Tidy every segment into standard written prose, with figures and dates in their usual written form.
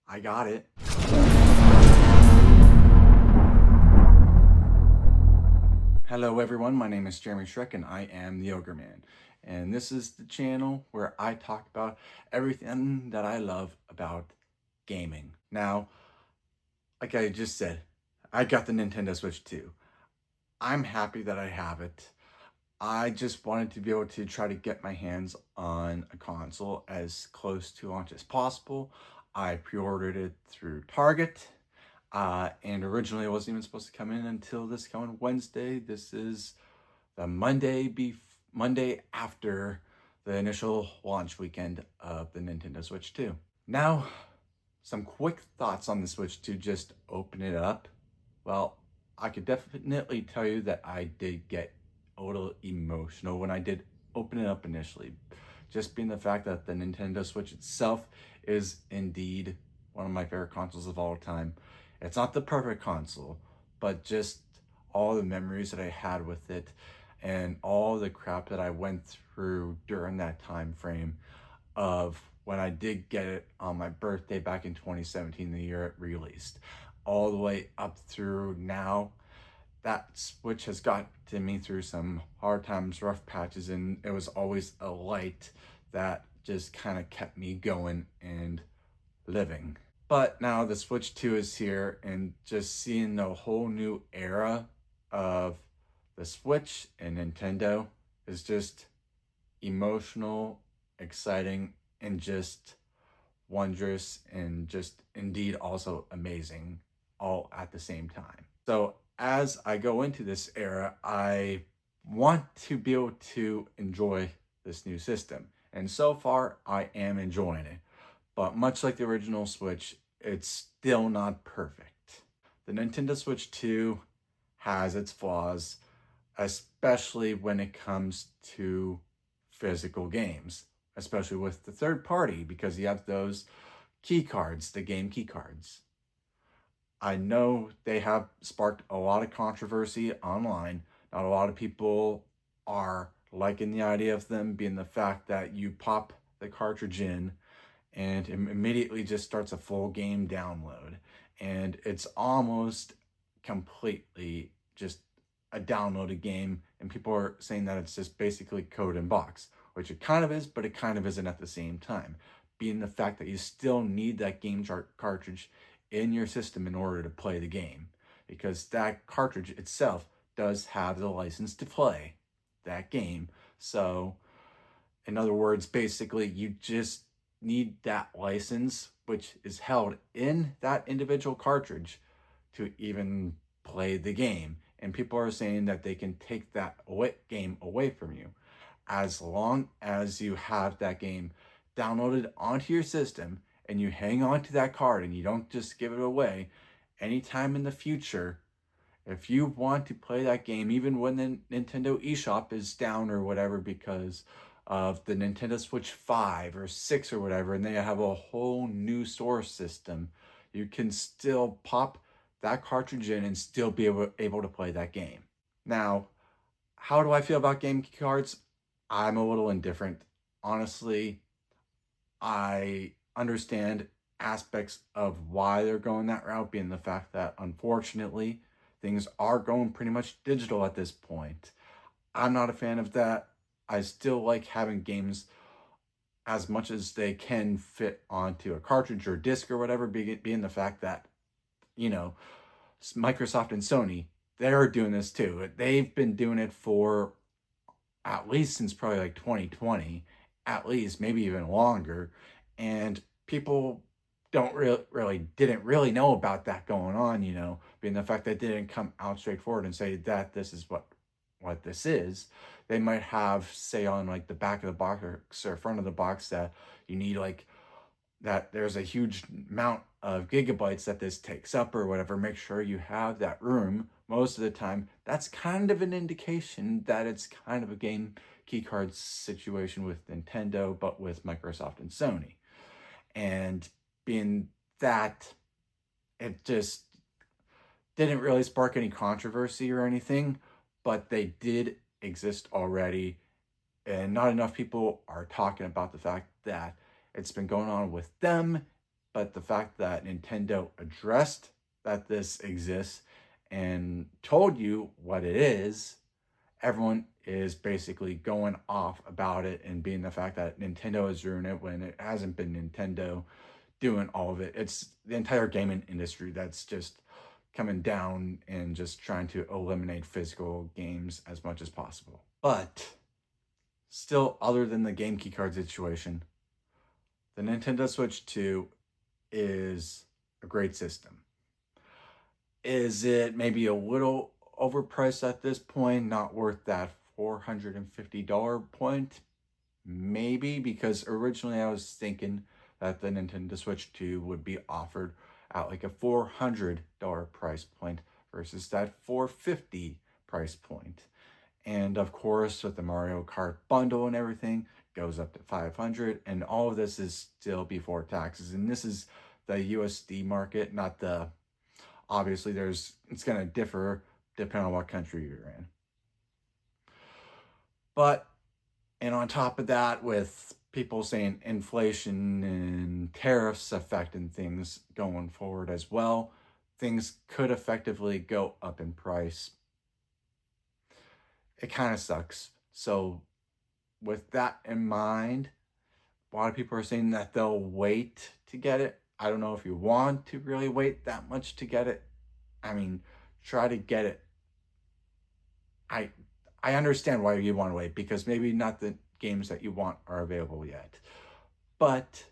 I got it. Hello everyone, my name is Jeremy Shrek and I am the Ogre Man. And this is the channel where I talk about everything that I love about gaming. Now, like I just said, I got the Nintendo Switch 2. I'm happy that I have it. I just wanted to be able to try to get my hands on a console as close to launch as possible. I pre-ordered it through Target. And originally it wasn't even supposed to come in until this coming Wednesday. This is the Monday after the initial launch weekend of the Nintendo Switch 2. Now, some quick thoughts on the Switch 2, just open it up. Well, I could definitely tell you that I did get a little emotional when I did open it up initially. Just being the fact that the Nintendo Switch itself is indeed one of my favorite consoles of all time. It's not the perfect console, but just all the memories that I had with it and all the crap that I went through during that time frame of when I did get it on my birthday back in 2017, the year it released, all the way up through now. That Switch has got to me through some hard times, rough patches, and it was always a light that just kind of kept me going and living. But now the Switch 2 is here, and just seeing the whole new era of the Switch and Nintendo is just emotional, exciting, and just wondrous, and just indeed also amazing all at the same time. So as I go into this era, I want to be able to enjoy this new system. And so far, I am enjoying it. But much like the original Switch, it's still not perfect. The Nintendo Switch 2 has its flaws, especially when it comes to physical games, especially with the third party, because you have those key cards, the game key cards. I know they have sparked a lot of controversy online. Not a lot of people are liking the idea of them, being the fact that you pop the cartridge in and it immediately just starts a full game download. And it's almost completely just a downloaded game. And people are saying that it's just basically code in box, which it kind of is, but it kind of isn't at the same time. Being the fact that you still need that game cartridge in your system in order to play the game, because that cartridge itself does have the license to play that game. So, in other words, basically, you just need that license, which is held in that individual cartridge, to even play the game. And people are saying that they can take that game away from you as long as you have that game downloaded onto your system and you hang on to that card and you don't just give it away. Anytime in the future, if you want to play that game, even when the Nintendo eShop is down or whatever because of the Nintendo Switch 5 or 6 or whatever, and they have a whole new source system, you can still pop that cartridge in and still be able to play that game. Now, how do I feel about game cards? I'm a little indifferent. Honestly, I understand aspects of why they're going that route, being the fact that unfortunately things are going pretty much digital at this point. I'm not a fan of that. I still like having games as much as they can fit onto a cartridge or disc or whatever, being the fact that, you know, Microsoft and Sony, they're doing this too. They've been doing it for at least since probably like 2020, at least, maybe even longer. And people don't didn't really know about that going on, being the fact that they didn't come out straightforward and say that this is what this is. They might have say on like the back of the box or front of the box that you need like that there's a huge amount of gigabytes that this takes up or whatever. Make sure you have that room. Most of the time, that's kind of an indication that it's kind of a game keycard situation with Nintendo, but with Microsoft and Sony. And being that it just didn't really spark any controversy or anything, but they did exist already. And not enough people are talking about the fact that it's been going on with them, but the fact that Nintendo addressed that this exists and told you what it is, everyone is basically going off about it and being the fact that Nintendo has ruined it when it hasn't been Nintendo doing all of it. It's the entire gaming industry that's just coming down and just trying to eliminate physical games as much as possible. But still, other than the game key card situation, the Nintendo Switch 2 is a great system. Is it maybe a little overpriced at this point? Not worth that $450 point? Maybe, because originally I was thinking that the Nintendo Switch 2 would be offered at like a $400 price point versus that $450 price point. And of course, with the Mario Kart bundle and everything, goes up to $500, and all of this is still before taxes. And this is the USD market, not the, obviously it's going to differ depending on what country you're in. But, and on top of that, with people saying inflation and tariffs affecting things going forward as well, things could effectively go up in price. It kind of sucks. So with that in mind, a lot of people are saying that they'll wait to get it. I don't know if you want to really wait that much to get it. I mean, try to get it. I understand why you want to wait, because maybe not the games that you want are available yet. But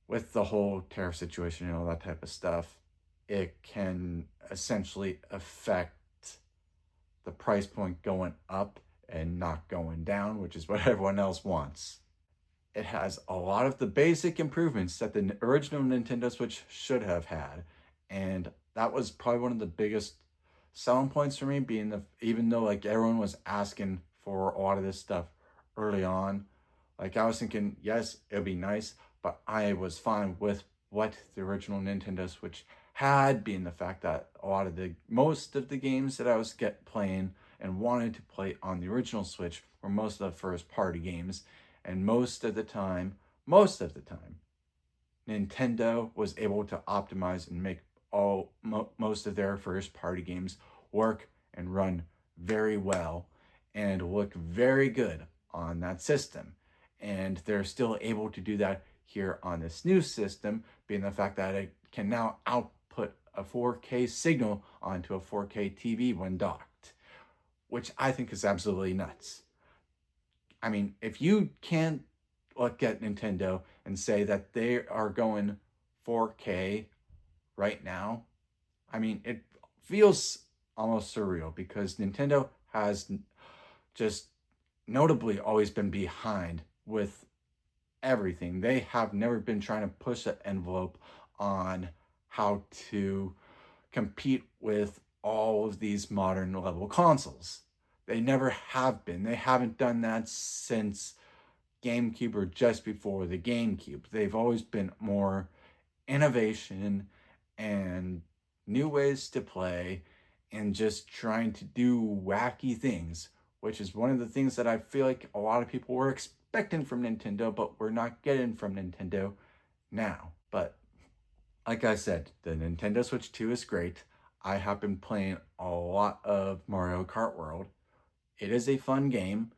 with the whole tariff situation and all that type of stuff, it can essentially affect the price point going up and not going down, which is what everyone else wants. It has a lot of the basic improvements that the original Nintendo Switch should have had. And that was probably one of the biggest selling points for me, being even though like everyone was asking for a lot of this stuff early on, like I was thinking, yes, it'd be nice, but I was fine with what the original Nintendo Switch had, being the fact that most of the games that I was playing and wanted to play on the original Switch were most of the first party games. And most of the time, Nintendo was able to optimize and make most of their first party games work and run very well and look very good on that system. And they're still able to do that here on this new system, being the fact that it can now output a 4K signal onto a 4K TV when docked, which I think is absolutely nuts. I mean, if you can't look at Nintendo and say that they are going 4K right now, I mean, it feels almost surreal, because Nintendo has just notably always been behind with everything. They have never been trying to push the envelope on how to compete with all of these modern level consoles. They never have been. They haven't done that since GameCube or just before the GameCube. They've always been more innovation and new ways to play and just trying to do wacky things, which is one of the things that I feel like a lot of people were expecting from Nintendo, but we're not getting from Nintendo now. But like I said, the Nintendo Switch 2 is great. I have been playing a lot of Mario Kart World. It is a fun game,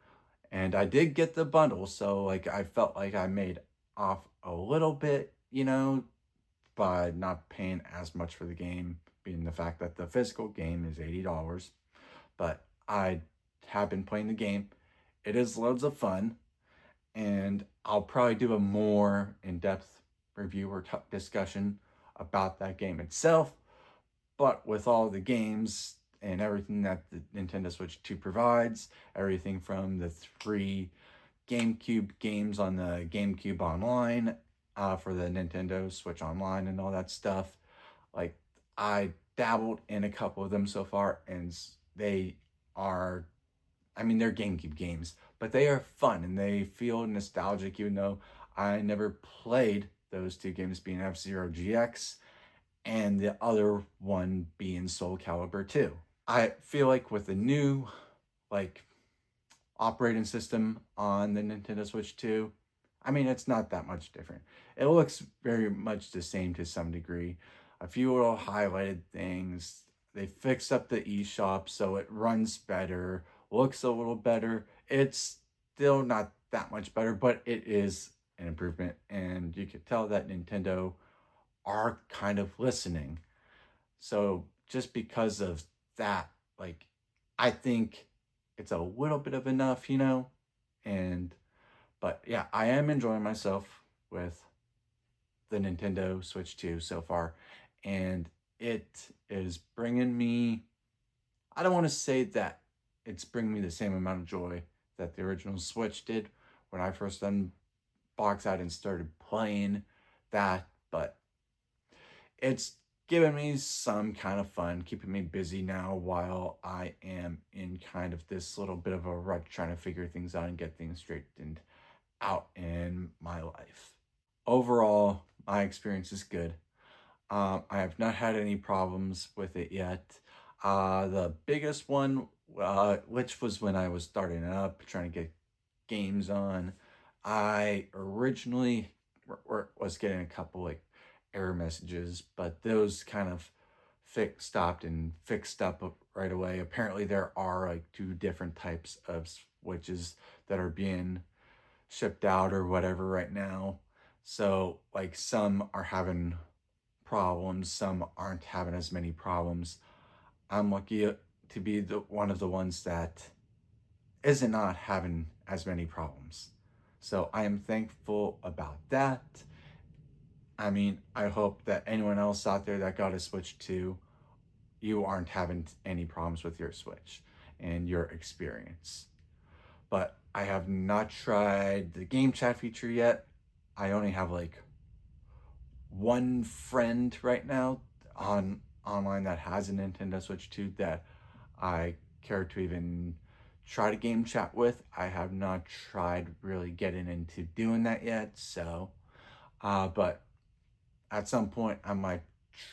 and I did get the bundle, so like I felt like I made off a little bit, by not paying as much for the game, being the fact that the physical game is $80. But I have been playing the game. It is loads of fun, and I'll probably do a more in-depth review or discussion about that game itself. But with all the games and everything that the Nintendo Switch 2 provides, everything from the 3 GameCube games on the GameCube Online, for the Nintendo Switch Online and all that stuff, like I dabbled in a couple of them so far, and they are, they're GameCube games, but they are fun and they feel nostalgic, even though I never played those 2 games, being F-Zero GX and the other one being Soul Calibur 2. I feel like with the new operating system on the Nintendo Switch 2, I mean, it's not that much different. It looks very much the same to some degree. A few little highlighted things. They fixed up the eShop so it runs better, looks a little better. It's still not that much better, but it is an improvement. And you could tell that Nintendo are kind of listening. So just because of that, like, I think it's a little bit of enough, you know? And, but yeah, I am enjoying myself with the Nintendo Switch 2 so far. And it is bringing me, I don't want to say that it's bringing me the same amount of joy that the original Switch did when I first unboxed out and started playing that, but it's giving me some kind of fun, keeping me busy now while I am in kind of this little bit of a rut trying to figure things out and get things straightened out in my life. Overall, my experience is good. I have not had any problems with it yet. The biggest one, which was when I was starting up, trying to get games on, I originally was getting a couple like error messages, but those kind of stopped and fixed up right away. Apparently, there are like two different types of switches that are being shipped out or whatever right now. So, like, some are having problems, some aren't having as many problems. I'm lucky to be the one of the ones that isn't not having as many problems. So I am thankful about that. I mean, I hope that anyone else out there that got a Switch 2, you aren't having any problems with your Switch and your experience. But I have not tried the game chat feature yet. I only have like one friend right now on online that has a Nintendo Switch 2 that I care to even try to game chat with. I have not tried really getting into doing that yet, so but at some point I might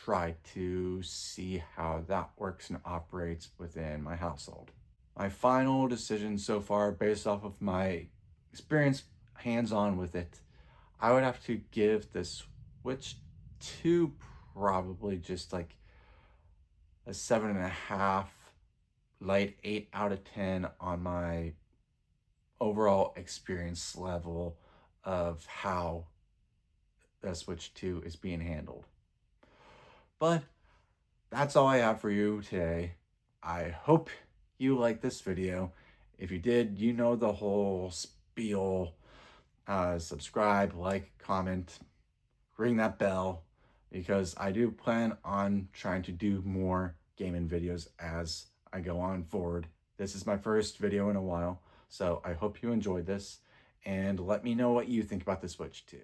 try to see how that works and operates within my household. My final decision so far, based off of my experience hands-on with it, I would have to give the Switch 2 probably just like a 7.5, light 8 out of 10 on my overall experience level of how the Switch 2 is being handled. But that's all I have for you today. I hope you liked this video. If you did, you know the whole spiel. Subscribe, like, comment, ring that bell, because I do plan on trying to do more gaming videos as I go on forward. This is my first video in a while, so I hope you enjoyed this, and let me know what you think about the Switch 2.